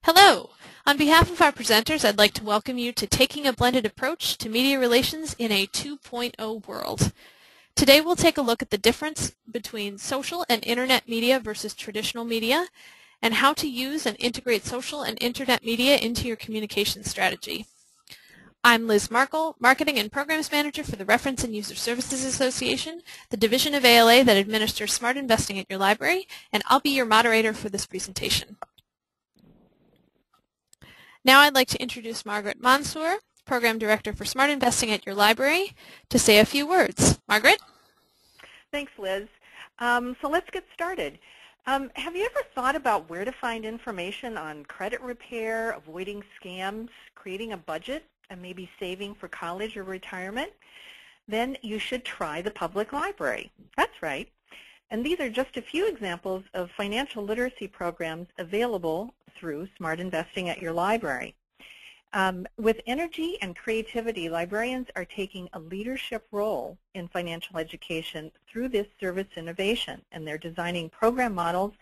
Hello! On behalf of our presenters, I'd like to welcome you to Taking a Blended Approach to Media Relations in a 2.0 World. Today we'll take a look at the difference between social and internet media versus traditional media, and how to use and integrate social and internet media into your communication strategy. I'm Liz Markle, Marketing and Programs Manager for the Reference and User Services Association, the division of ALA that administers smart investing at your library, and I'll be your moderator for this presentation. Now I'd like to introduce Margaret Mansour, Program Director for Smart Investing at your library, to say a few words. Margaret? Thanks, Liz. So let's get started. Have you ever thought about where to find information on credit repair, avoiding scams, creating a budget, and maybe saving for college or retirement? Then you should try the public library. That's right. And these are just a few examples of financial literacy programs available through Smart Investing at your library. With energy and creativity, librarians are taking a leadership role in financial education through this service innovation, and they're designing program models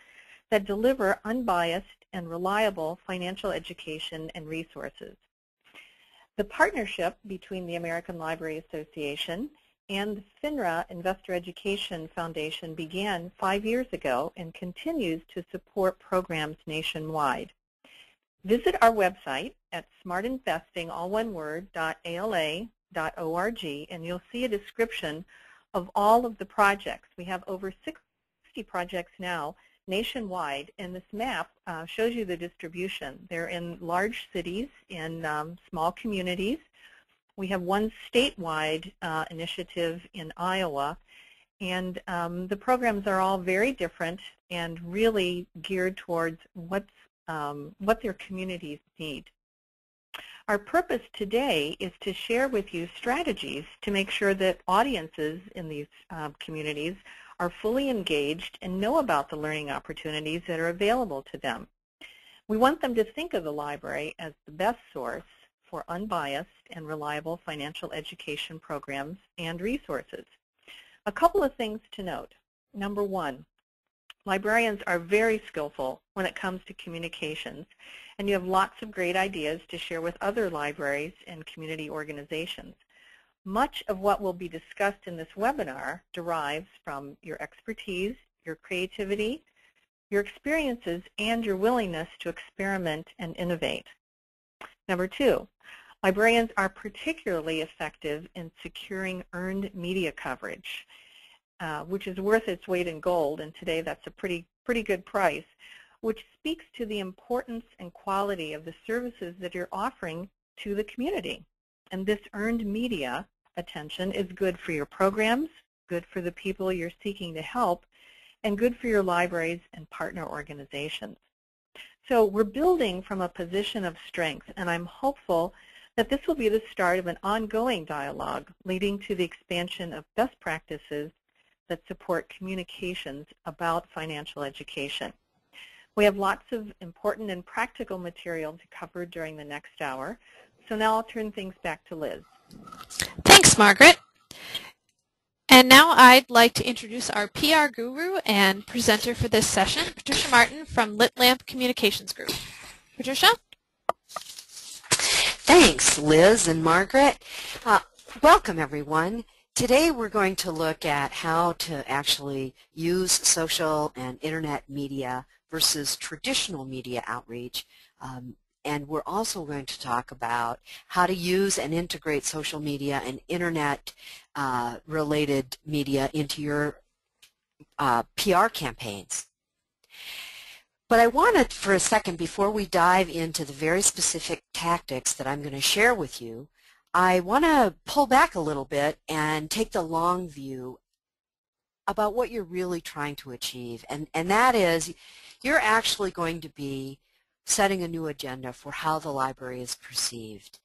that deliver unbiased and reliable financial education and resources. The partnership between the American Library Association and the FINRA Investor Education Foundation began 5 years ago and continues to support programs nationwide. Visit our website at smartinvesting.ala.org and you'll see a description of all of the projects. We have over 60 projects now nationwide, and this map shows you the distribution. They're in large cities, in small communities. We have one statewide initiative in Iowa, and the programs are all very different and really geared towards what their communities need. Our purpose today is to share with you strategies to make sure that audiences in these communities are fully engaged and know about the learning opportunities that are available to them. We want them to think of the library as the best source for unbiased and reliable financial education programs and resources. A couple of things to note. Number one, librarians are very skillful when it comes to communications, and you have lots of great ideas to share with other libraries and community organizations. Much of what will be discussed in this webinar derives from your expertise, your creativity, your experiences, and your willingness to experiment and innovate. Number two, librarians are particularly effective in securing earned media coverage, which is worth its weight in gold, and today that's a pretty good price, which speaks to the importance and quality of the services that you're offering to the community. And this earned media attention is good for your programs, good for the people you're seeking to help, and good for your libraries and partner organizations. So we're building from a position of strength, and I'm hopeful that this will be the start of an ongoing dialogue leading to the expansion of best practices that support communications about financial education. We have lots of important and practical material to cover during the next hour, so now I'll turn things back to Liz. Thanks, Margaret. And now I'd like to introduce our PR guru and presenter for this session, Patricia Martin from Lit Lamp Communications Group. Patricia? Thanks, Liz and Margaret. Welcome, everyone. Today we're going to look at how to actually use social and internet media versus traditional media outreach. And we're also going to talk about how to use and integrate social media and internet related media into your PR campaigns. But I wanted for a second, before we dive into the very specific tactics that I'm going to share with you, I want to pull back a little bit and take the long view about what you're really trying to achieve. And that is, you're actually going to be setting a new agenda for how the library is perceived.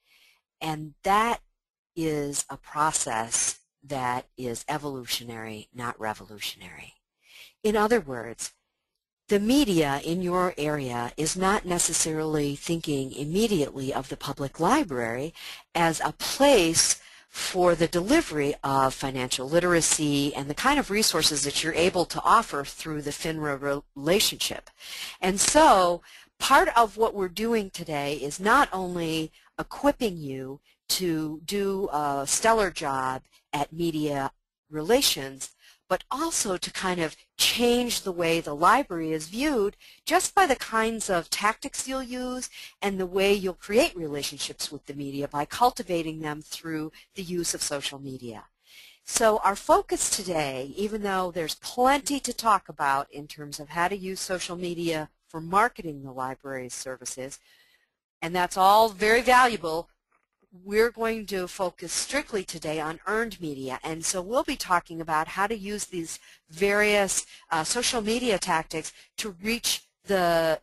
And that is a process that is evolutionary, not revolutionary. In other words, the media in your area is not necessarily thinking immediately of the public library as a place for the delivery of financial literacy and the kind of resources that you're able to offer through the FINRA relationship. And so part of what we're doing today is not only equipping you to do a stellar job at media relations, but also to kind of change the way the library is viewed just by the kinds of tactics you'll use and the way you'll create relationships with the media by cultivating them through the use of social media. So our focus today, even though there's plenty to talk about in terms of how to use social media for marketing the library's services, and that's all very valuable, we're going to focus strictly today on earned media. And so we'll be talking about how to use these various social media tactics to reach the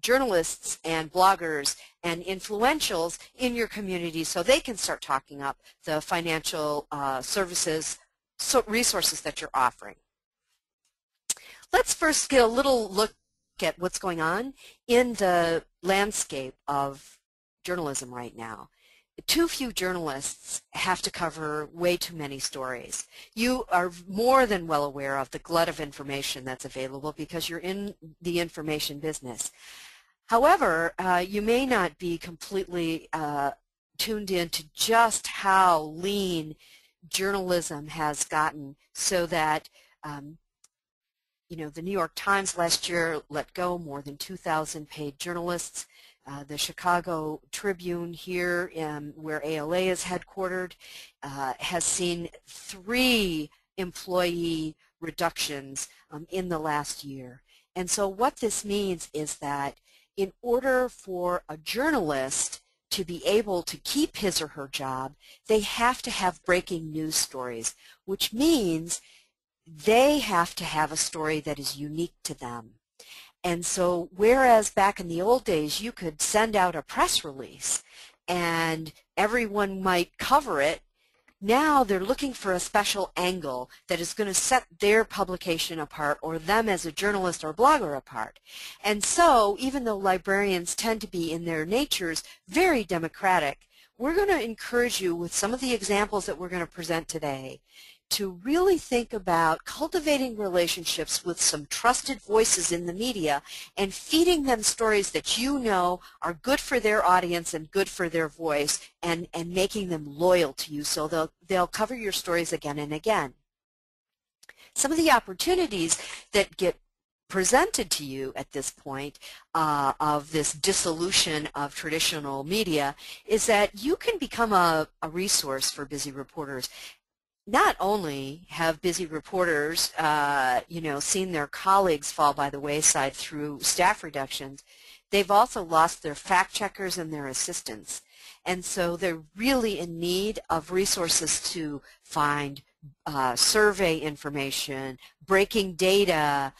journalists and bloggers and influentials in your community so they can start talking up the financial services resources that you're offering. Let's first get a little look at what's going on in the landscape of journalism right now. Too few journalists have to cover way too many stories. You are more than well aware of the glut of information that's available because you're in the information business. However, you may not be completely tuned in to just how lean journalism has gotten, so that you know, the New York Times last year let go more than 2,000 paid journalists. The Chicago Tribune here, where ALA is headquartered, has seen 3 employee reductions in the last year. And so what this means is that in order for a journalist to be able to keep his or her job, they have to have breaking news stories, which means they have to have a story that is unique to them. And so whereas back in the old days you could send out a press release and everyone might cover it, now they're looking for a special angle that is going to set their publication apart or them as a journalist or blogger apart. And so even though librarians tend to be in their natures very democratic, we're going to encourage you with some of the examples that we're going to present today to really think about cultivating relationships with some trusted voices in the media and feeding them stories that you know are good for their audience and good for their voice, and making them loyal to you so they'll cover your stories again and again. Some of the opportunities that get presented to you at this point of this dissolution of traditional media is that you can become a resource for busy reporters. Not only have busy reporters, you know, seen their colleagues fall by the wayside through staff reductions, they've also lost their fact checkers and their assistants. And so they're really in need of resources to find survey information, breaking data,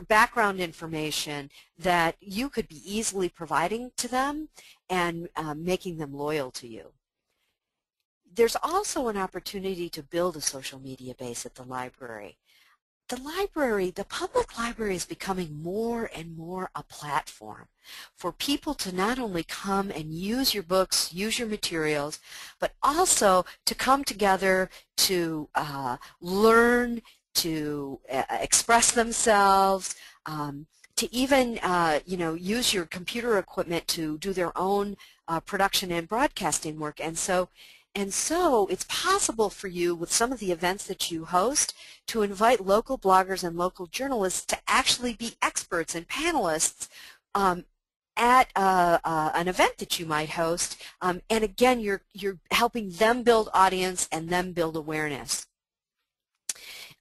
background information that you could be easily providing to them and making them loyal to you. There's also an opportunity to build a social media base at the library. The public library is becoming more and more a platform for people to not only come and use your books, use your materials, but also to come together to learn, to express themselves, to even you know, use your computer equipment to do their own production and broadcasting work. And so it's possible for you with some of the events that you host to invite local bloggers and local journalists to actually be experts and panelists at an event that you might host. And again, you're helping them build audience and them build awareness.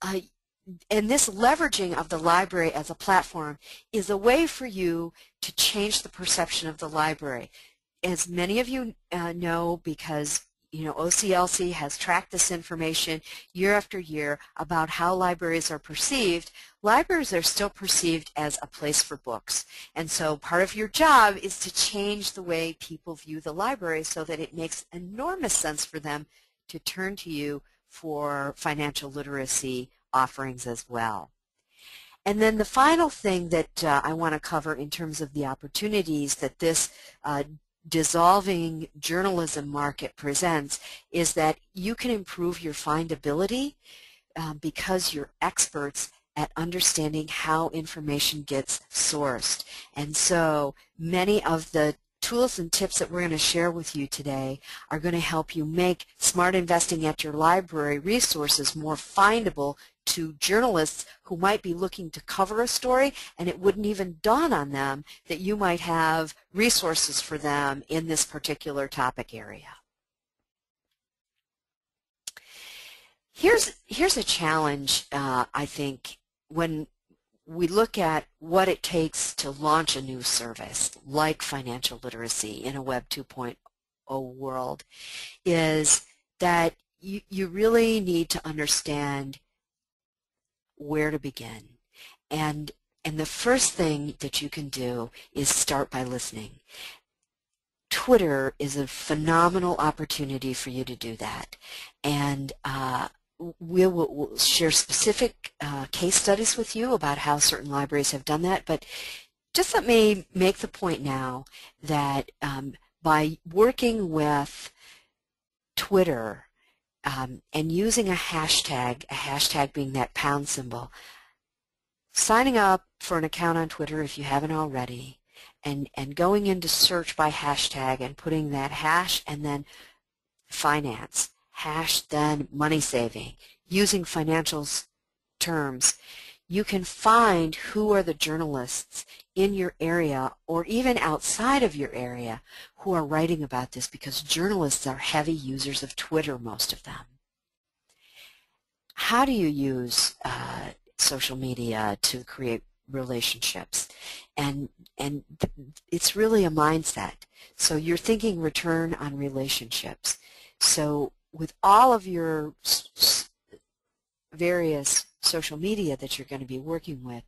And this leveraging of the library as a platform is a way for you to change the perception of the library. As many of you know, because you know, OCLC has tracked this information year after year about how libraries are perceived. Libraries are still perceived as a place for books. And so part of your job is to change the way people view the library so that it makes enormous sense for them to turn to you for financial literacy offerings as well. And then the final thing that I want to cover in terms of the opportunities that this dissolving journalism market presents is that you can improve your findability because you're experts at understanding how information gets sourced. And so many of the tools and tips that we're going to share with you today are going to help you make smart investing at your library resources more findable to journalists who might be looking to cover a story, and it wouldn't even dawn on them that you might have resources for them in this particular topic area. Here's a challenge, I think, when we look at what it takes to launch a new service like financial literacy in a Web 2.0 world, is that you really need to understand where to begin. And the first thing that you can do is start by listening. Twitter is a phenomenal opportunity for you to do that. And we'll share specific case studies with you about how certain libraries have done that, but just let me make the point now that by working with Twitter and using a hashtag being that pound symbol, signing up for an account on Twitter if you haven't already, and going into search by hashtag and putting that hash and then finance, hash then money saving, using financials terms, you can find who are the journalists in your area or even outside of your area who are writing about this, because journalists are heavy users of Twitter, most of them. How do you use social media to create relationships? And it's really a mindset. So you're thinking return on relationships. So with all of your various social media that you're going to be working with,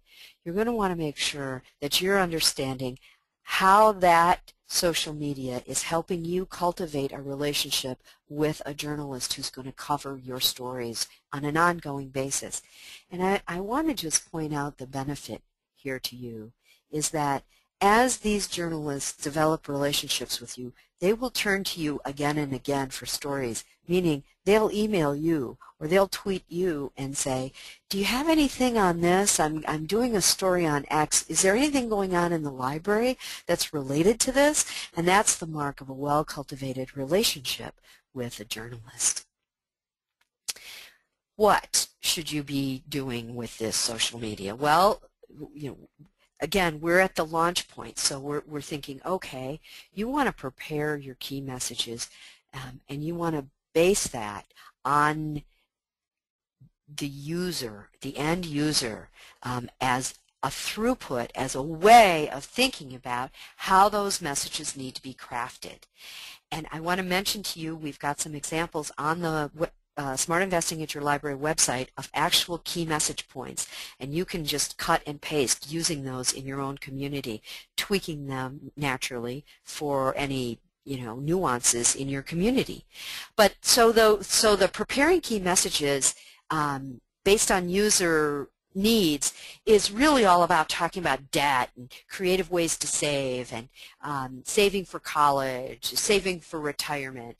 you're going to want to make sure that you're understanding how that social media is helping you cultivate a relationship with a journalist who's going to cover your stories on an ongoing basis. And I want to just point out the benefit here to you is that as these journalists develop relationships with you, they will turn to you again and again for stories, meaning they'll email you or they'll tweet you and say, do you have anything on this? I'm doing a story on X. Is there anything going on in the library that's related to this? And that's the mark of a well-cultivated relationship with a journalist. What should you be doing with this social media? Well, again, we're at the launch point, so we're thinking, okay, you want to prepare your key messages, and you want to base that on the user, the end user, as a throughput, as a way of thinking about how those messages need to be crafted. And I want to mention to you, we've got some examples on the Smart Investing at Your Library website of actual key message points, and you can just cut and paste using those in your own community, tweaking them naturally for any nuances in your community. But so the preparing key messages based on user needs is really all about talking about debt and creative ways to save and saving for college, saving for retirement.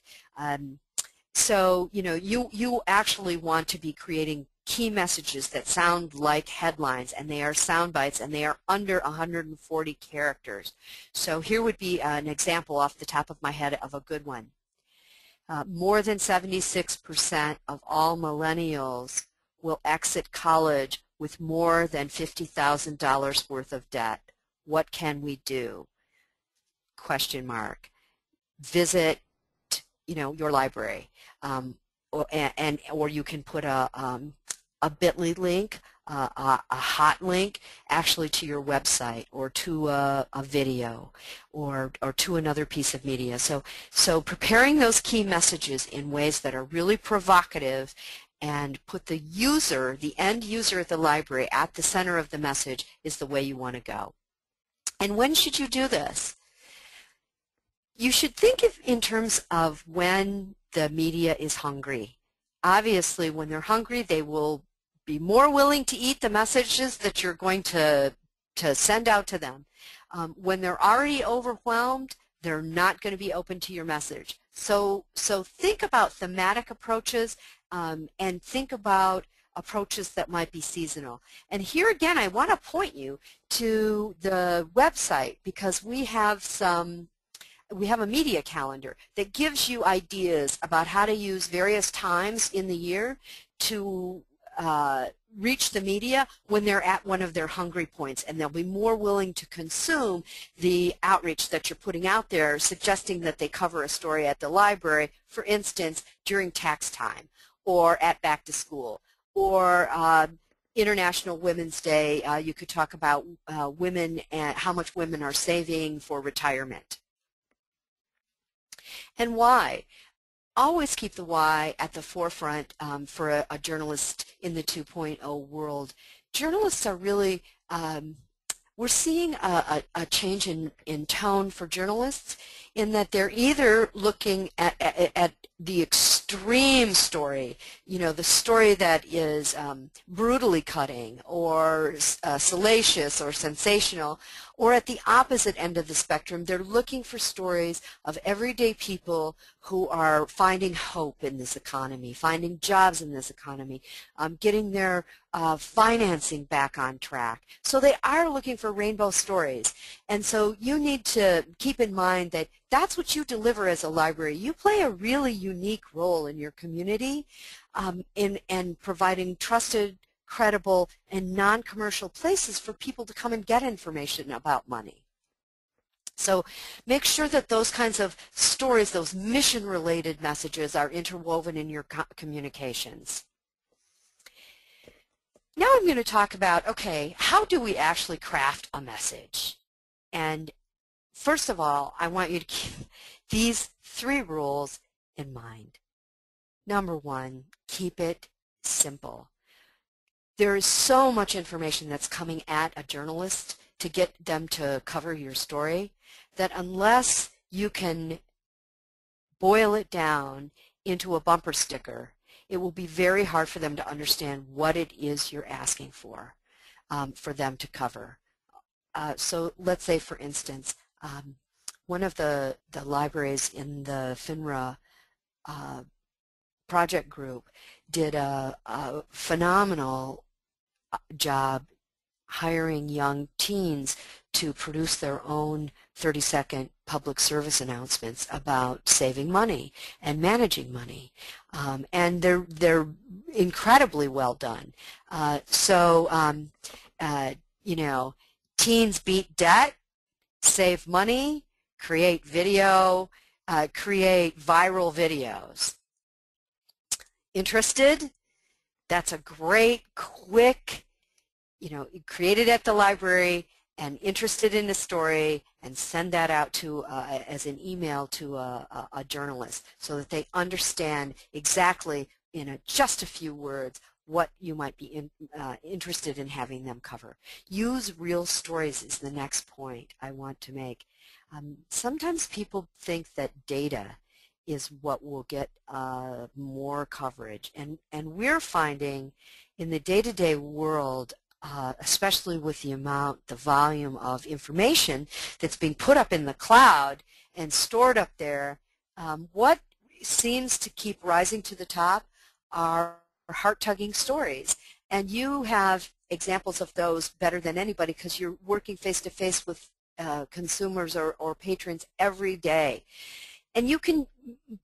So you actually want to be creating key messages that sound like headlines, and they are sound bites, and they are under 140 characters. So here would be an example off the top of my head of a good one. More than 76% of all millennials will exit college with more than $50,000 worth of debt. What can we do? Question mark. Visit your library, or you can put a bit.ly link, a hot link actually to your website or to a video or to another piece of media. So preparing those key messages in ways that are really provocative and put the user, the end user at the library, at the center of the message is the way you want to go. And when should you do this? You should think in terms of when the media is hungry. Obviously, when they're hungry, they will be more willing to eat the messages that you're going to send out to them. When they're already overwhelmed, they're not going to be open to your message. So think about thematic approaches and think about approaches that might be seasonal. And here again, I want to point you to the website because we have a media calendar that gives you ideas about how to use various times in the year to reach the media when they're at one of their hungry points, and they'll be more willing to consume the outreach that you're putting out there, suggesting that they cover a story at the library, for instance, during tax time or at back to school, or International Women's Day. You could talk about women and how much women are saving for retirement. And why? Always keep the why at the forefront for a journalist in the 2.0 world. Journalists are really, we're seeing a change in tone for journalists in that they're either looking at the extreme story, you know, the story that is brutally cutting or salacious or sensational, or at the opposite end of the spectrum, they're looking for stories of everyday people who are finding hope in this economy, finding jobs in this economy, getting their financing back on track. So they are looking for rainbow stories. And so you need to keep in mind that that's what you deliver as a library. You play a really unique role in your community in providing trusted, credible, and non-commercial places for people to come and get information about money. So make sure that those kinds of stories, those mission-related messages, are interwoven in your communications. Now I'm going to talk about, okay, how do we actually craft a message? And first of all, I want you to keep these 3 rules in mind. Number 1, keep it simple. There is so much information that's coming at a journalist to get them to cover your story that unless you can boil it down into a bumper sticker, it will be very hard for them to understand what it is you're asking for them to cover. So let's say, for instance, one of the libraries in the FINRA project group did a phenomenal job hiring young teens to produce their own 30-second public service announcements about saving money and managing money, and they're incredibly well done. You know, teens beat debt, save money, create video, create viral videos. Interested? That's a great, quick, you know, create it at the library and interested in the story, and send that out to as an email to a journalist so that they understand exactly in just a few words what you might be interested in having them cover. Use real stories is the next point I want to make. Sometimes people think that data is what will get more coverage, and we're finding in the day-to-day world, especially with the volume of information that's being put up in the cloud and stored up there, what seems to keep rising to the top are heart-tugging stories. And you have examples of those better than anybody because you're working face-to-face with consumers or patrons every day. And you can,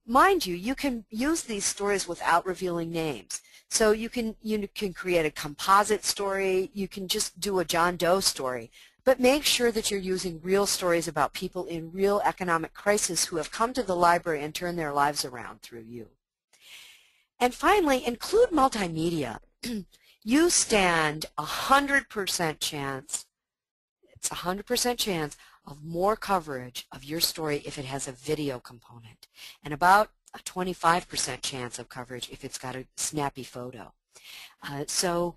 mind you, you can use these stories without revealing names. So you can create a composite story, you can just do a John Doe story, but make sure that you're using real stories about people in real economic crisis who have come to the library and turned their lives around through you. And finally, include multimedia. You stand 100% chance, it's 100% chance of more coverage of your story if it has a video component, and about a 25% chance of coverage if it's got a snappy photo. So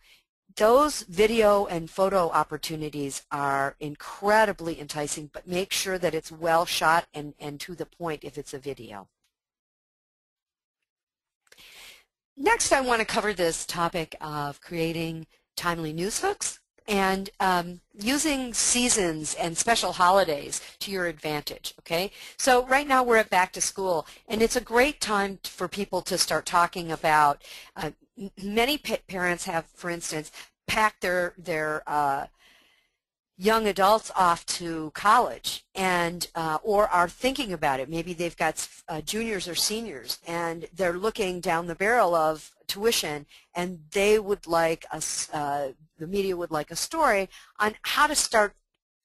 those video and photo opportunities are incredibly enticing, but make sure that it's well shot and to the point if it's a video. Next, I want to cover this topic of creating timely news hooks and using seasons and special holidays to your advantage, okay? So right now we're at back to school, and it's a great time for people to start talking about many parents have, for instance, packed their young adults off to college and or are thinking about it. Maybe they've got juniors or seniors and they're looking down the barrel of tuition, and they would like the media would like a story on how to start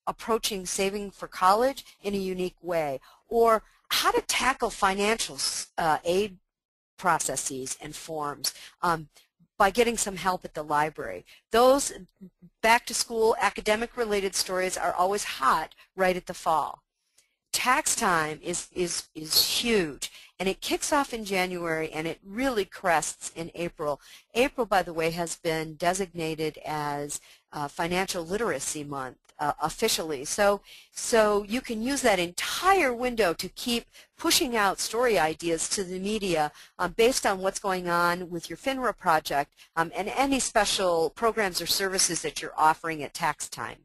approaching saving for college in a unique way, or how to tackle financial aid processes and forms by getting some help at the library. Those back-to-school academic-related stories are always hot right at the fall. Tax time is huge, and it kicks off in January, and it really crests in April. April, by the way, has been designated as Financial Literacy Month officially. So you can use that entire window to keep pushing out story ideas to the media based on what's going on with your FINRA project and any special programs or services that you're offering at tax time.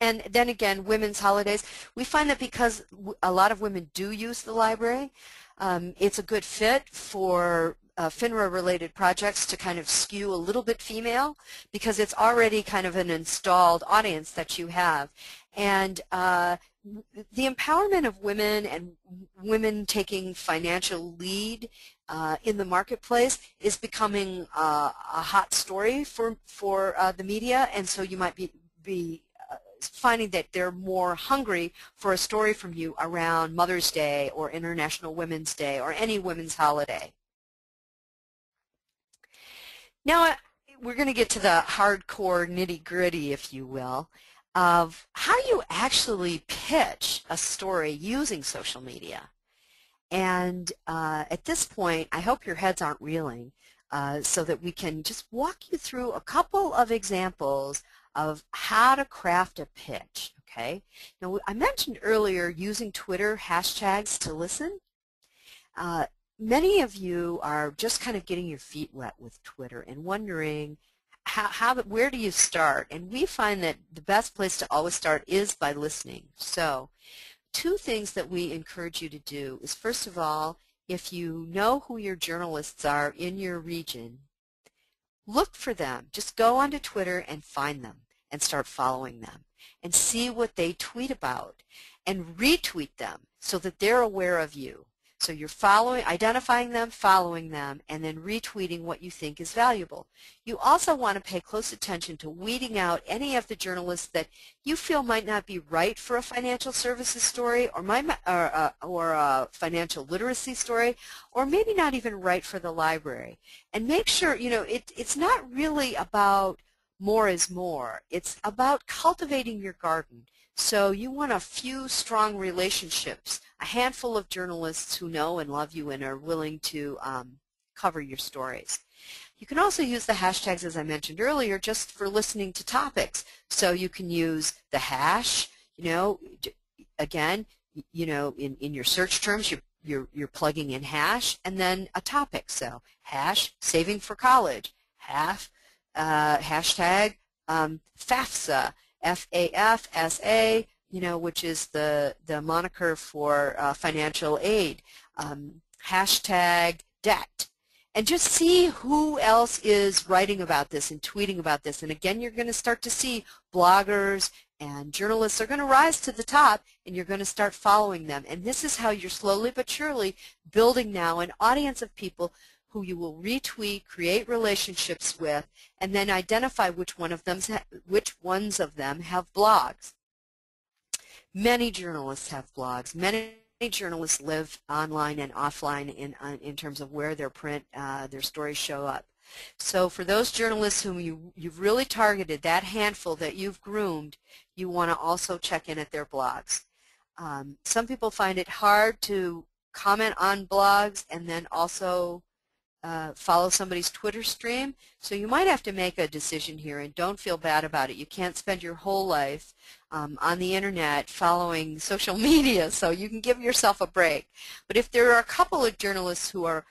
And then again, women's holidays. We find that because a lot of women do use the library, it's a good fit for FINRA-related projects to kind of skew a little bit female, because it's already kind of an installed audience that you have. And the empowerment of women and women taking financial lead in the marketplace is becoming a hot story for the media, and so you might be finding that they're more hungry for a story from you around Mother's Day or International Women's Day or any women's holiday. Now we're going to get to the hardcore nitty-gritty, if you will, of how you actually pitch a story using social media. And at this point, I hope your heads aren't reeling so that we can just walk you through a couple of examples of how to craft a pitch, okay? Now, I mentioned earlier using Twitter hashtags to listen. Many of you are just kind of getting your feet wet with Twitter and wondering where do you start? And we find that the best place to always start is by listening. So, two things that we encourage you to do is, first of all, if you know who your journalists are in your region, look for them. Just go onto Twitter and find them and start following them and see what they tweet about and retweet them so that they're aware of you. So you're identifying them, following them, and then retweeting what you think is valuable. You also want to pay close attention to weeding out any of the journalists that you feel might not be right for a financial services story or a financial literacy story, or maybe not even right for the library. And make sure, it's not really about more is more. It's about cultivating your garden. So you want a few strong relationships, a handful of journalists who know and love you and are willing to cover your stories. You can also use the hashtags, as I mentioned earlier, just for listening to topics. So you can use the hash, again, in your search terms, you're plugging in hash and then a topic. So hash saving for college, hashtag FAFSA, FAFSA, which is the moniker for financial aid, hashtag debt. And just see who else is writing about this and tweeting about this. And again, you're going to start to see bloggers and journalists are going to rise to the top, and you're going to start following them. And this is how you're slowly but surely building now an audience of people who you will retweet, create relationships with, and then identify which ones of them have blogs. Many journalists have blogs. Many journalists live online and offline in terms of where their their stories show up. So for those journalists whom you've really targeted, that handful that you've groomed, you want to also check in at their blogs. Some people find it hard to comment on blogs and then also follow somebody's Twitter stream, so you might have to make a decision here, and don't feel bad about it. You can't spend your whole life on the internet following social media, so you can give yourself a break. But if there are a couple of journalists who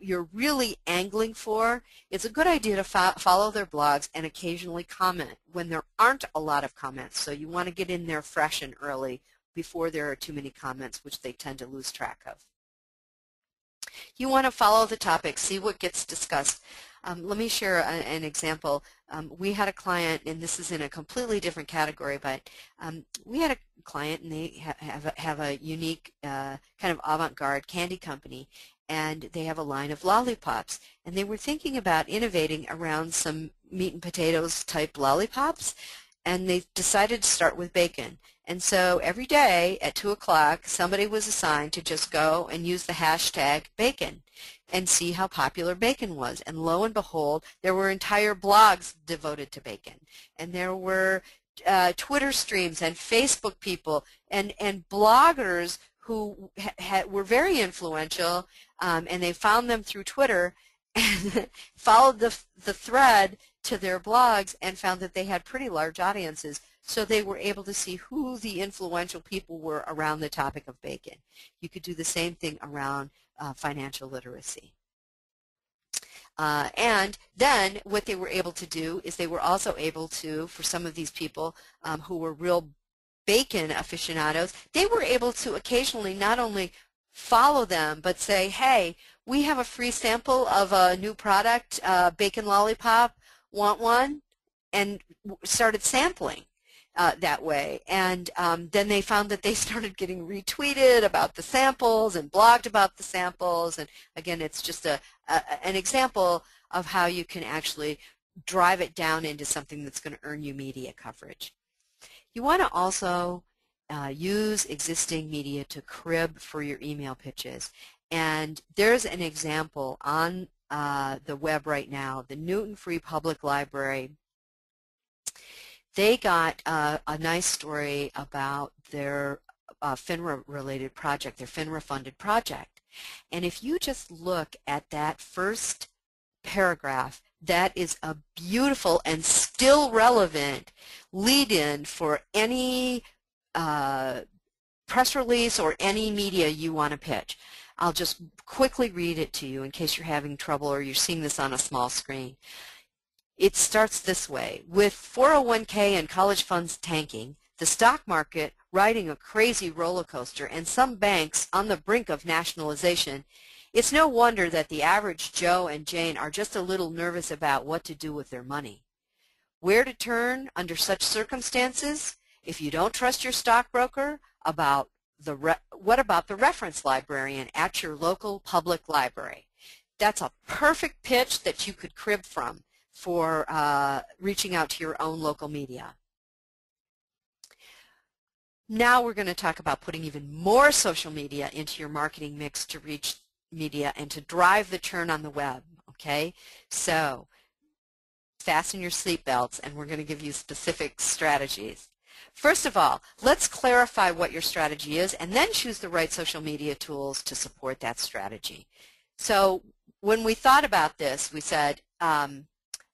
you're really angling for, it's a good idea to follow their blogs and occasionally comment when there aren't a lot of comments. So you want to get in there fresh and early before there are too many comments, which they tend to lose track of. You want to follow the topic, see what gets discussed. Let me share an example. We had a client, and this is in a completely different category, but we had a client, and they have a unique kind of avant-garde candy company, and they have a line of lollipops, and they were thinking about innovating around some meat and potatoes type lollipops, and they decided to start with bacon. And so every day at 2 o'clock, somebody was assigned to just go and use the hashtag bacon and see how popular bacon was. And lo and behold, there were entire blogs devoted to bacon. And there were Twitter streams and Facebook people and bloggers who were very influential, and they found them through Twitter and followed the thread to their blogs and found that they had pretty large audiences. So they were able to see who the influential people were around the topic of bacon. You could do the same thing around financial literacy. And then what they were able to do is they were also able to, for some of these people who were real bacon aficionados, they were able to occasionally not only follow them but say, hey, we have a free sample of a new product, bacon lollipop, want one? And started sampling that way. And then they found that they started getting retweeted about the samples and blogged about the samples. And again, it's just an example of how you can actually drive it down into something that's going to earn you media coverage. You want to also use existing media to crib for your email pitches. And there's an example on the web right now, the Newton Free Public Library. They got a nice story about their FINRA-related project, their FINRA-funded project. And if you just look at that first paragraph, that is a beautiful and still relevant lead-in for any press release or any media you want to pitch. I'll just quickly read it to you in case you're having trouble or you're seeing this on a small screen. It starts this way: with 401k and college funds tanking, the stock market riding a crazy roller coaster, and some banks on the brink of nationalization, it's no wonder that the average Joe and Jane are just a little nervous about what to do with their money. Where to turn under such circumstances? If you don't trust your stockbroker, what about the reference librarian at your local public library? That's a perfect pitch that you could crib from for reaching out to your own local media. Now we're going to talk about putting even more social media into your marketing mix to reach media and to drive the churn on the web. Okay, so fasten your seatbelts and we're going to give you specific strategies. First of all, let's clarify what your strategy is and then choose the right social media tools to support that strategy. So when we thought about this, we said,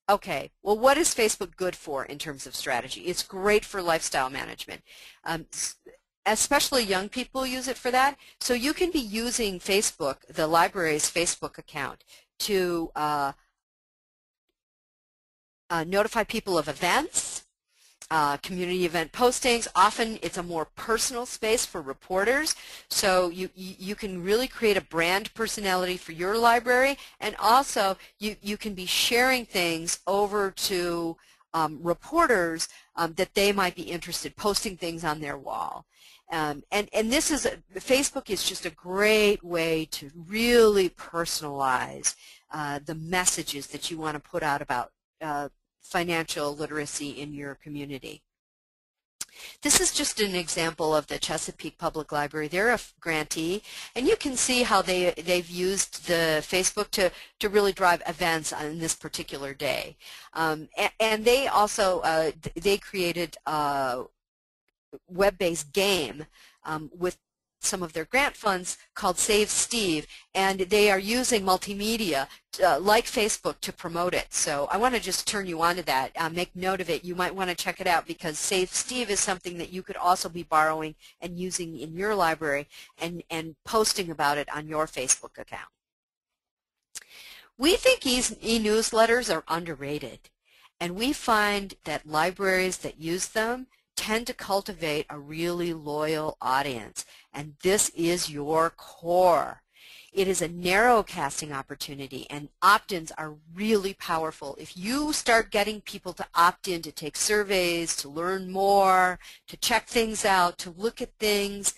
okay, well, what is Facebook good for in terms of strategy? It's great for lifestyle management. Especially young people use it for that. So you can be using Facebook, the library's Facebook account, to notify people of events, community event postings. Often it's a more personal space for reporters, so you can really create a brand personality for your library, and also you can be sharing things over to reporters that they might be interested, posting things on their wall. And this is Facebook is just a great way to really personalize the messages that you want to put out about financial literacy in your community. This is just an example of the Chesapeake Public Library. They're a grantee, and you can see how they've used the Facebook to really drive events on this particular day. And they also they created a web-based game with some of their grant funds called Save Steve, and they are using multimedia like Facebook to promote it. So I want to just turn you on to that. Make note of it. You might want to check it out because Save Steve is something that you could also be borrowing and using in your library and posting about it on your Facebook account. We think e-newsletters are underrated, and we find that libraries that use them tend to cultivate a really loyal audience, and this is your core. It is a narrowcasting opportunity, and opt-ins are really powerful. If you start getting people to opt in to take surveys, to learn more, to check things out, to look at things,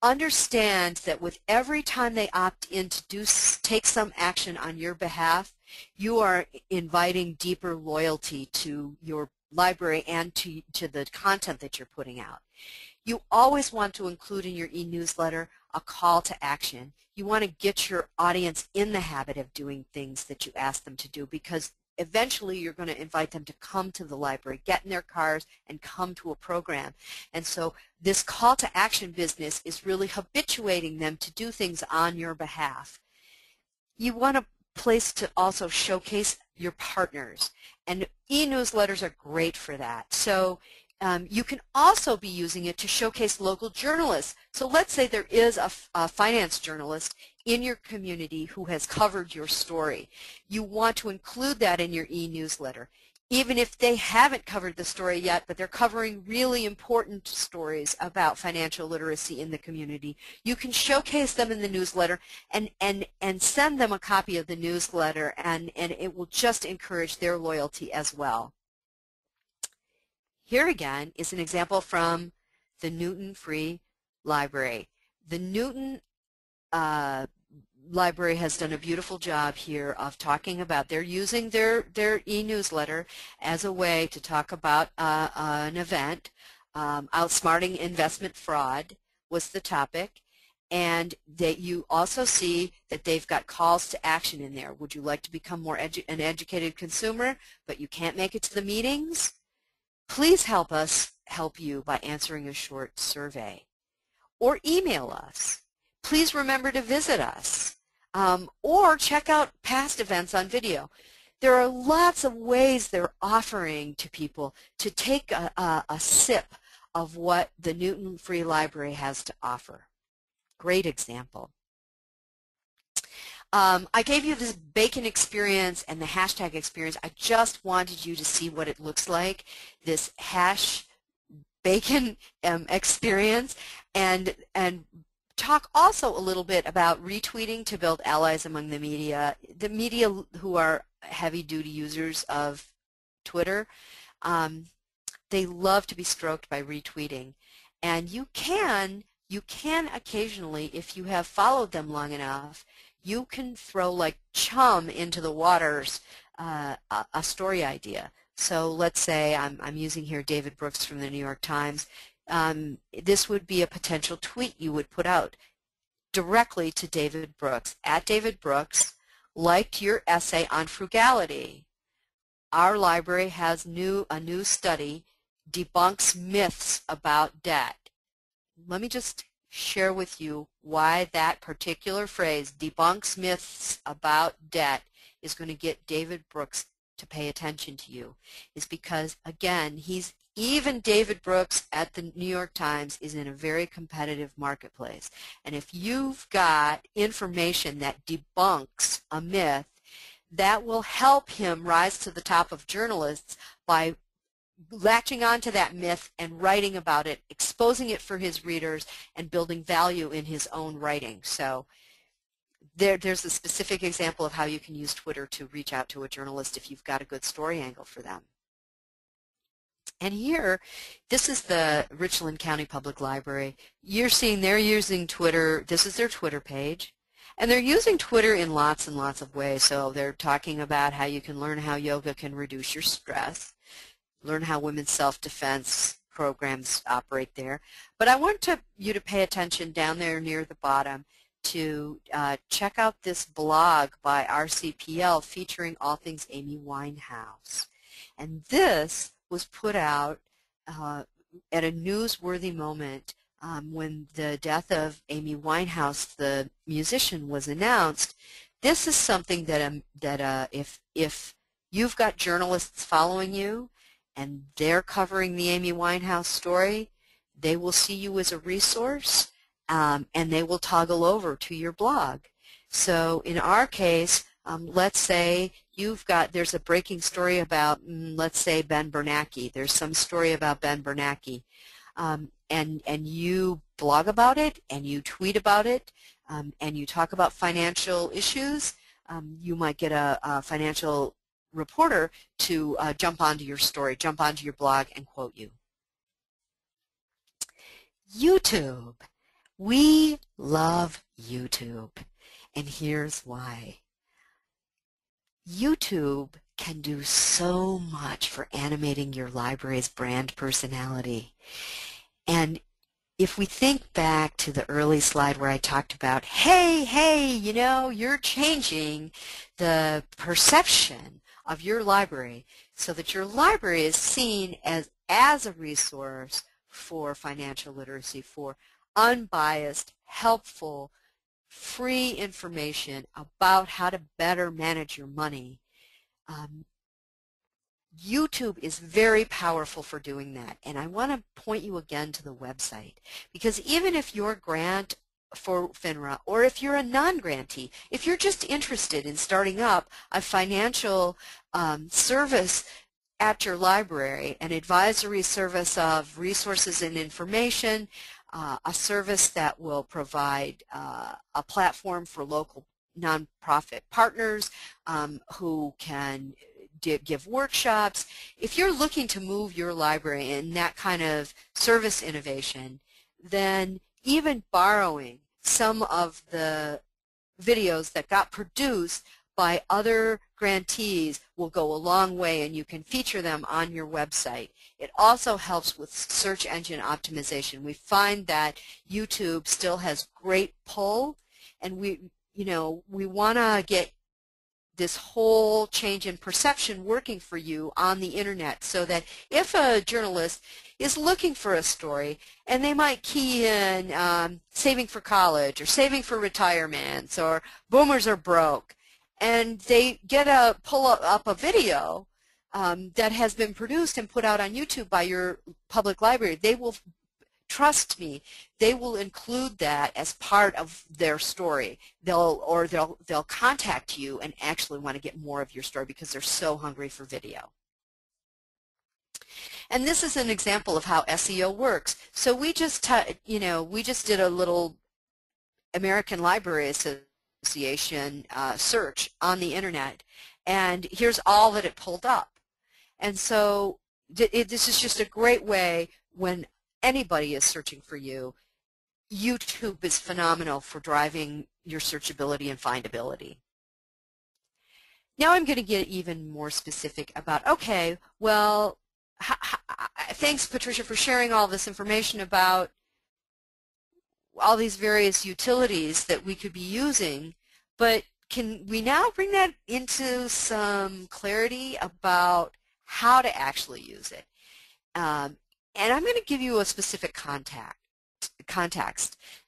understand that with every time they opt in to take some action on your behalf, you are inviting deeper loyalty to your library and to the content that you're putting out. You always want to include in your e-newsletter a call to action. You want to get your audience in the habit of doing things that you ask them to do, because eventually you're going to invite them to come to the library, get in their cars, and come to a program. And so this call to action business is really habituating them to do things on your behalf. You want a place to also showcase your partners, and e-newsletters are great for that. So you can also be using it to showcase local journalists. So let's say there is a finance journalist in your community who has covered your story. You want to include that in your e-newsletter. Even if they haven't covered the story yet, but they're covering really important stories about financial literacy in the community, you can showcase them in the newsletter and send them a copy of the newsletter, and it will just encourage their loyalty as well. Here again is an example from the Newton Free Library. The Newton Library has done a beautiful job here of talking about, they're using their e-newsletter as a way to talk about an event. Outsmarting investment fraud was the topic. And that you also see that they've got calls to action in there. Would you like to become more an educated consumer, but you can't make it to the meetings? Please help us help you by answering a short survey, or email us. Please remember to visit us, or check out past events on video. There are lots of ways they're offering to people to take a sip of what the Newton Free Library has to offer. Great example. I gave you this bacon experience and the hashtag experience. I just wanted you to see what it looks like, this hash bacon experience, and talk also a little bit about retweeting to build allies among the media. The media who are heavy-duty users of Twitter, they love to be stroked by retweeting. And you can occasionally, if you have followed them long enough, you can throw like chum into the waters a story idea. So let's say I'm using here David Brooks from the New York Times. This would be a potential tweet you would put out directly to David Brooks. At David Brooks, liked your essay on frugality. Our library has a new study debunks myths about debt. Let me just share with you why that particular phrase, debunks myths about debt, is going to get David Brooks to pay attention to you. Is because, again, even David Brooks at the New York Times is in a very competitive marketplace. And if you've got information that debunks a myth, that will help him rise to the top of journalists by latching onto that myth and writing about it, exposing it for his readers, and building value in his own writing. So there's a specific example of how you can use Twitter to reach out to a journalist if you've got a good story angle for them. And here, this is the Richland County Public Library. You're seeing they're using Twitter. This is their Twitter page. And they're using Twitter in lots and lots of ways. So they're talking about how you can learn how yoga can reduce your stress, learn how women's self-defense programs operate there. But I want you to pay attention down there near the bottom to check out this blog by RCPL featuring all things Amy Winehouse. And this was put out at a newsworthy moment when the death of Amy Winehouse, the musician, was announced. This is something that if you've got journalists following you and they're covering the Amy Winehouse story, they will see you as a resource, and they will toggle over to your blog. So in our case, let's say there's a breaking story about, let's say, Ben Bernanke. There's some story about Ben Bernanke. and you blog about it, and you tweet about it, and you talk about financial issues, you might get a financial reporter to jump onto your story, jump onto your blog, and quote you. YouTube. We love YouTube, and here's why. YouTube can do so much for animating your library's brand personality. And if we think back to the early slide where I talked about, hey, you know, you're changing the perception of your library so that your library is seen as a resource for financial literacy, for unbiased, helpful, free information about how to better manage your money. YouTube is very powerful for doing that, and I want to point you again to the website, because even if you're a grant for FINRA, or if you're a non-grantee, if you're just interested in starting up a financial service at your library, an advisory service of resources and information, a service that will provide a platform for local nonprofit partners who can give workshops. If you're looking to move your library in that kind of service innovation, then even borrowing some of the videos that got produced by other grantees will go a long way, and you can feature them on your website. It also helps with search engine optimization. We find that YouTube still has great pull, and we want to get this whole change in perception working for you on the internet, so that if a journalist is looking for a story and they might key in saving for college or saving for retirement or boomers are broke, and they pull up a video that has been produced and put out on YouTube by your public library, they will, trust me, they will include that as part of their story. They'll contact you and actually want to get more of your story because they're so hungry for video. And this is an example of how SEO works. So we just did a little American Library Association search on the internet, and here's all that it pulled up. And so this is just a great way when anybody is searching for you. YouTube is phenomenal for driving your searchability and findability. Now I'm going to get even more specific about, okay, well, thanks, Patricia, for sharing all this information about all these various utilities that we could be using, but can we now bring that into some clarity about how to actually use it? And I'm going to give you a specific context.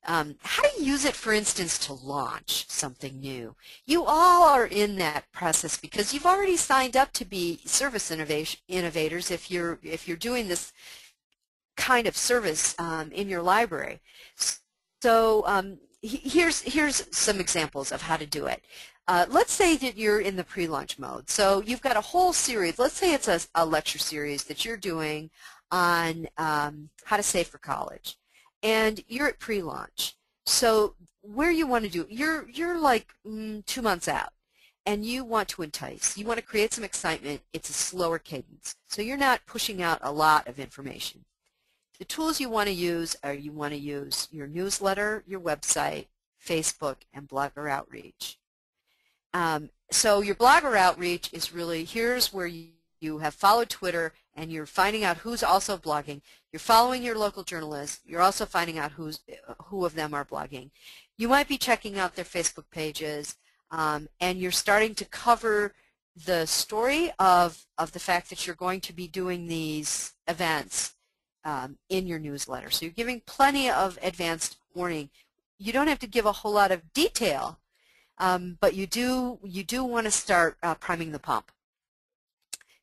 How to use it, for instance, to launch something new. You all are in that process because you've already signed up to be service innovators if you're doing this kind of service in your library. So here's some examples of how to do it. Let's say that you're in the pre-launch mode. So you've got a whole series. Let's say it's a lecture series that you're doing on how to save for college, and you're at pre-launch. So where you want to do, you're like 2 months out, and you want to entice. You want to create some excitement. It's a slower cadence, so you're not pushing out a lot of information. The tools you want to use are your newsletter, your website, Facebook, and blogger outreach. So your blogger outreach is really, here's where you have followed Twitter and you're finding out who's also blogging. You're following your local journalists. You're also finding out who of them are blogging. You might be checking out their Facebook pages, and you're starting to cover the story of the fact that you're going to be doing these events in your newsletter. So you're giving plenty of advanced warning. You don't have to give a whole lot of detail, but you do want to start priming the pump.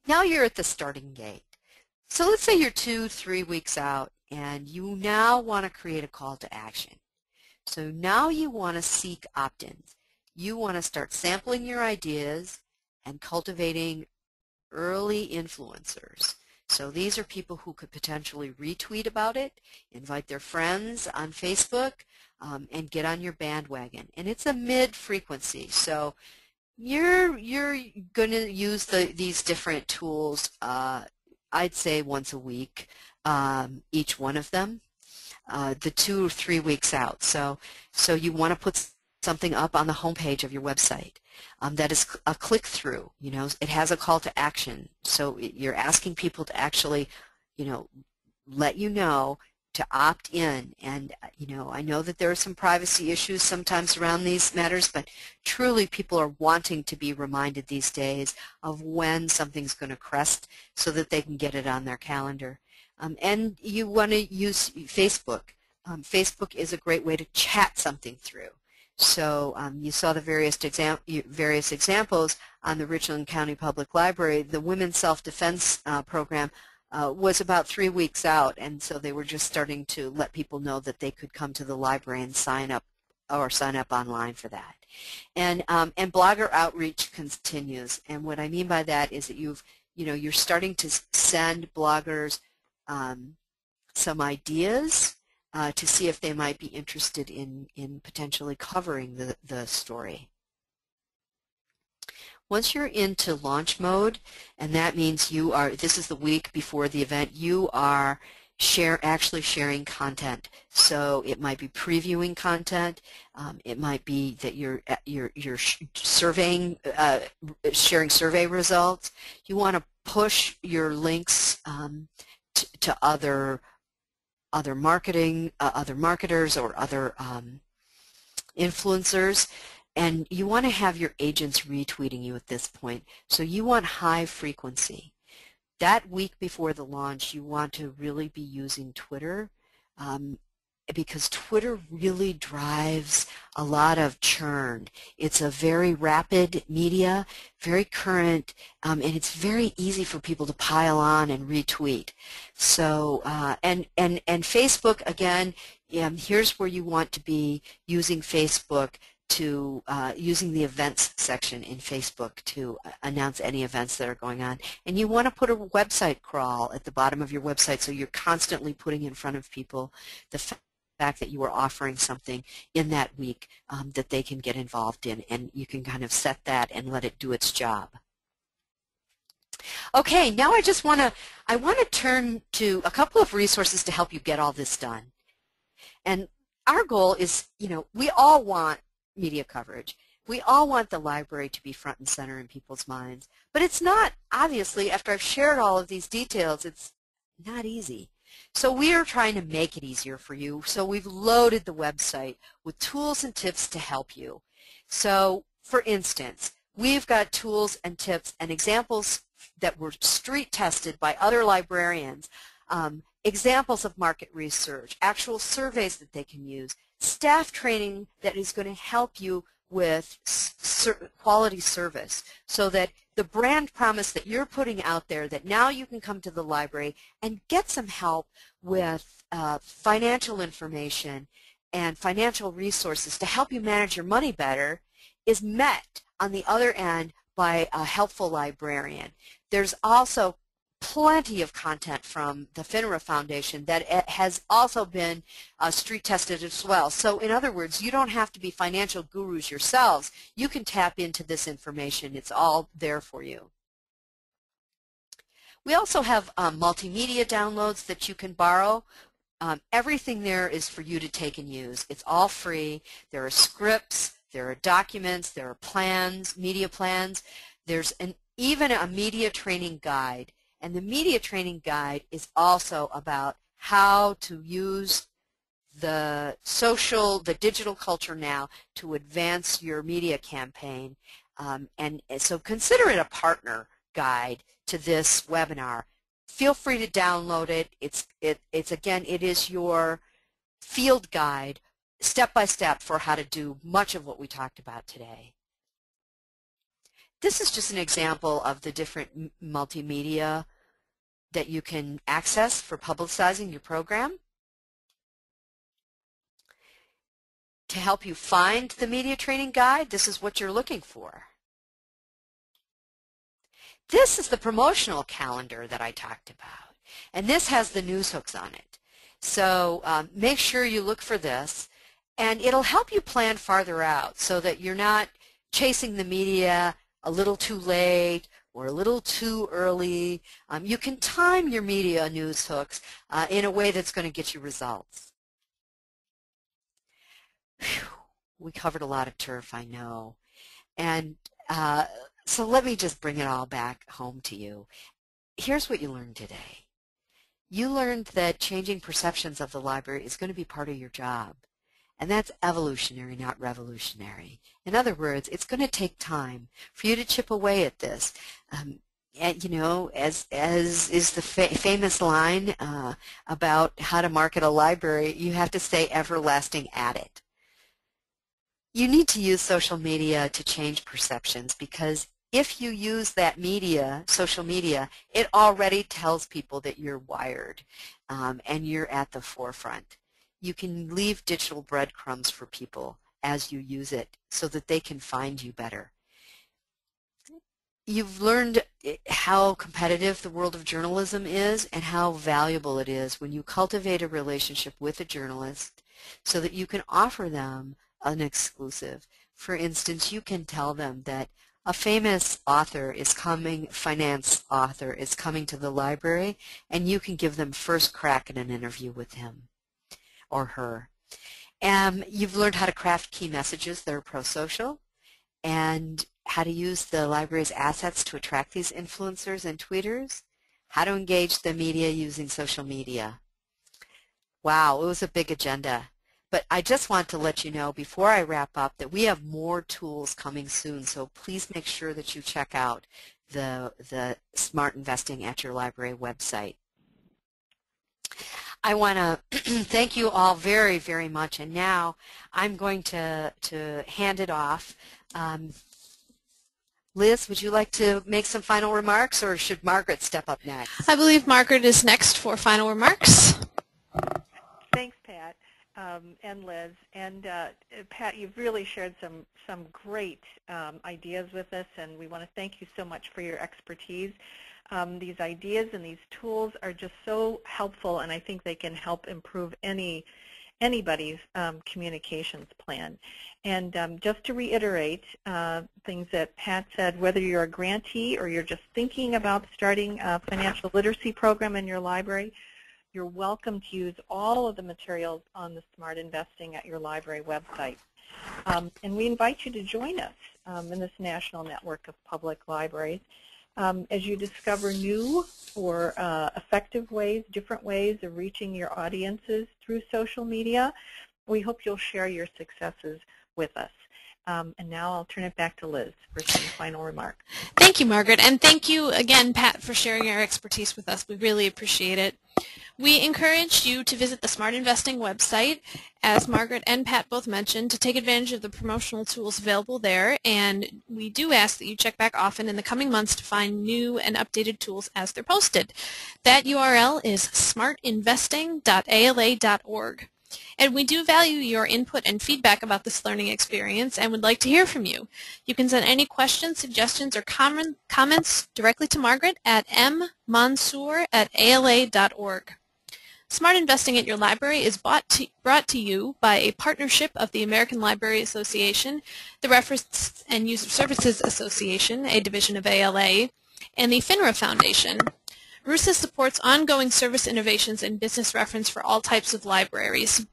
Now you're at the starting gate. So let's say you're 2-3 weeks out, and you now want to create a call to action. So now you want to seek opt-ins. You want to start sampling your ideas and cultivating early influencers. So these are people who could potentially retweet about it, invite their friends on Facebook, and get on your bandwagon. And it's a mid-frequency, so you're going to use these different tools, I'd say once a week, each one of them, the 2 or 3 weeks out. So you want to put something up on the homepage of your website that is a click-through. You know, it has a call to action. So you're asking people to actually, you know, let you know to opt in. And, you know, I know that there are some privacy issues sometimes around these matters, but truly people are wanting to be reminded these days of when something's going to crest so that they can get it on their calendar. And you want to use Facebook. Facebook is a great way to chat something through. So you saw the various examples on the Richland County Public Library. The Women's Self-Defense program was about 3 weeks out, and so they were just starting to let people know that they could come to the library and sign up online for that. And blogger outreach continues. And what I mean by that is that you're starting to send bloggers some ideas to see if they might be interested in potentially covering the story. Once you're into launch mode, and that means this is the week before the event, you are actually sharing content. So it might be previewing content. It might be that you're surveying, sharing survey results. You want to push your links to other marketers or other influencers. And you want to have your agents retweeting you at this point. So you want high frequency. That week before the launch, you want to really be using Twitter because Twitter really drives a lot of churn. It's a very rapid media, very current, and it's very easy for people to pile on and retweet. So, and Facebook, again, here's where you want to be using Facebook to using the events section in Facebook to announce any events that are going on. And you want to put a website crawl at the bottom of your website so you're constantly putting in front of people the fact that you are offering something in that week that they can get involved in, and you can kind of set that and let it do its job. Okay, now I want to turn to a couple of resources to help you get all this done. And our goal is, you know, we all want media coverage. We all want the library to be front and center in people's minds. But it's not, obviously, after I've shared all of these details, it's not easy. So we are trying to make it easier for you. So we've loaded the website with tools and tips to help you. So, for instance, we've got tools and tips and examples that were street tested by other librarians, examples of market research, actual surveys that they can use, staff training that is going to help you with quality service so that the brand promise that you're putting out there, that now you can come to the library and get some help with financial information and financial resources to help you manage your money better, is met on the other end by a helpful librarian. There's also plenty of content from the FINRA Foundation that has also been street tested as well. So in other words, you don't have to be financial gurus yourselves. You can tap into this information. It's all there for you. We also have multimedia downloads that you can borrow. Everything there is for you to take and use. It's all free. There are scripts, there are documents, there are plans, media plans. There's even a media training guide. And the media training guide is also about how to use the digital culture now to advance your media campaign. And so consider it a partner guide to this webinar. Feel free to download it. It is your field guide, step by step, for how to do much of what we talked about today. This is just an example of the different multimedia that you can access for publicizing your program. To help you find the media training guide, this is what you're looking for. This is the promotional calendar that I talked about, and this has the news hooks on it. So make sure you look for this, and it'll help you plan farther out so that you're not chasing the media a little too late or a little too early. You can time your media news hooks in a way that's going to get you results. Whew, we covered a lot of turf, I know. And so let me just bring it all back home to you. Here's what you learned today. You learned that changing perceptions of the library is going to be part of your job. And that's evolutionary, not revolutionary. In other words, it's going to take time for you to chip away at this. And, you know, as is the famous line about how to market a library, you have to stay everlasting at it. You need to use social media to change perceptions, because if you use that media, social media, it already tells people that you're wired and you're at the forefront. You can leave digital breadcrumbs for people as you use it so that they can find you better. You've learned how competitive the world of journalism is and how valuable it is when you cultivate a relationship with a journalist so that you can offer them an exclusive. For instance, you can tell them that a famous author is coming, finance author is coming to the library, and you can give them first crack at an interview with him or her. You've learned how to craft key messages that are pro-social and how to use the library's assets to attract these influencers and tweeters, how to engage the media using social media. Wow, it was a big agenda. But I just want to let you know before I wrap up that we have more tools coming soon, so please make sure that you check out the Smart Investing at Your Library website. I want to thank you all very, very much, and now I'm going to hand it off. Liz, would you like to make some final remarks, or should Margaret step up next? I believe Margaret is next for final remarks. Thanks, Pat. And Liz. And Pat, you've really shared some great ideas with us, and we want to thank you so much for your expertise. These ideas and these tools are just so helpful, and I think they can help improve anybody's communications plan. And just to reiterate things that Pat said, whether you're a grantee or you're just thinking about starting a financial literacy program in your library, you're welcome to use all of the materials on the Smart Investing at Your Library website. And we invite you to join us in this national network of public libraries as you discover new or effective ways, different ways of reaching your audiences through social media. We hope you'll share your successes with us. And now I'll turn it back to Liz for some final remarks. Thank you, Margaret, and thank you again, Pat, for sharing your expertise with us. We really appreciate it. We encourage you to visit the Smart Investing website, as Margaret and Pat both mentioned, to take advantage of the promotional tools available there, and we do ask that you check back often in the coming months to find new and updated tools as they're posted. That URL is smartinvesting.ala.org. And we do value your input and feedback about this learning experience and would like to hear from you. You can send any questions, suggestions, or comments directly to Margaret at mmansour@ala.org. Smart Investing at Your Library is brought to you by a partnership of the American Library Association, the Reference and User Services Association, a division of ALA, and the FINRA Foundation. RUSA supports ongoing service innovations in business reference for all types of libraries.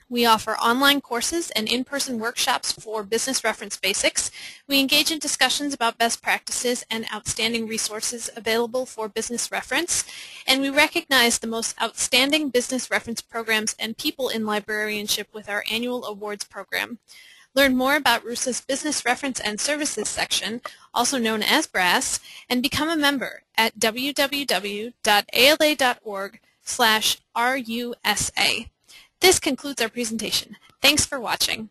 We offer online courses and in-person workshops for business reference basics. We engage in discussions about best practices and outstanding resources available for business reference. And we recognize the most outstanding business reference programs and people in librarianship with our annual awards program. Learn more about RUSA's Business Reference and Services section, also known as BRASS, and become a member at www.ala.org/RUSA. This concludes our presentation. Thanks for watching.